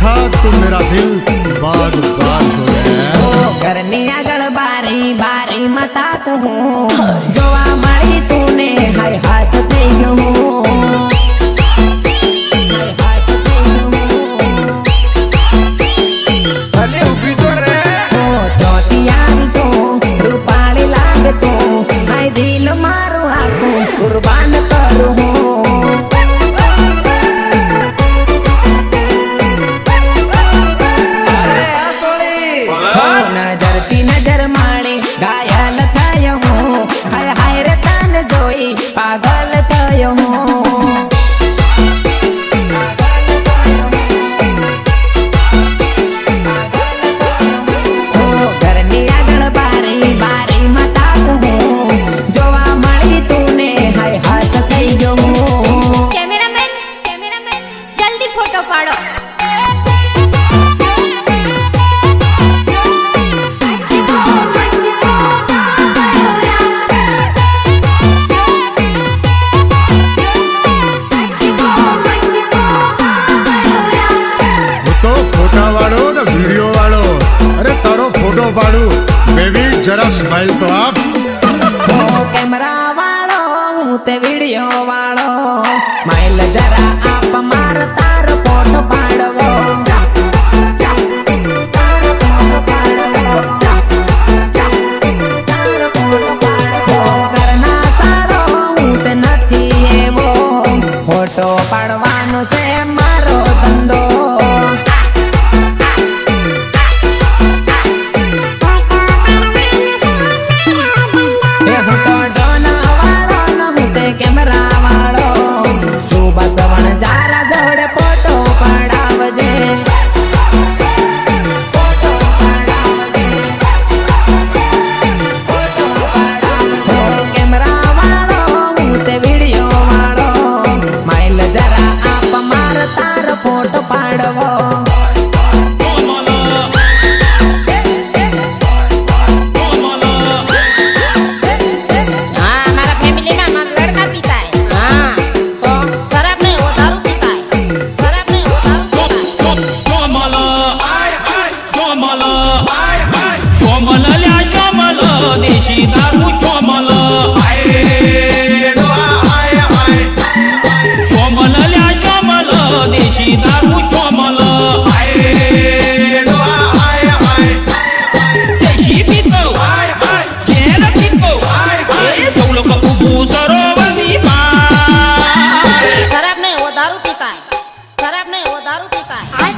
देखा तो मेरा दिल बाग बाग हो गया। करनी आगळ बारी बारी मता कहूँ जोवा मળી तूने हाय हास થઈ ગયું भले उभी तो रे ચોટિયાની તો રૂપાળી લાગતો હાય દિલ મારું આખું કુરબાન કરું નજરથી નજર માણી ઘાયલ થયો હું હાય હાય રે તને જોઈ પાગલ થયો હું ઘરની આગળ બારી બારી મતા કહું જોવા મળી તુને હાય હાસ થઈ ગયો હું કેમેરામેન જલ્દી ફોટો પાડો वीडियो वालो अरे तारो फोटो पाड़ू बेबी जरा स्माइल तो आप कैमरा वालो हूँ ते वीडियो वालो स्माइल जरा आप मार तार फोटो पाड़वो करना सारो हूँ ते नथी एवो फोटो पाड़वानो से मारो धंधो कैमरा वालो सुबह सवण जारा जोड़े फोटो पड़ावजे कैमरा वालो ते वीडियो वालो स्माइल जरा आप मार तार फोटो पाड़वो शराब नहीं वो दारू पीता है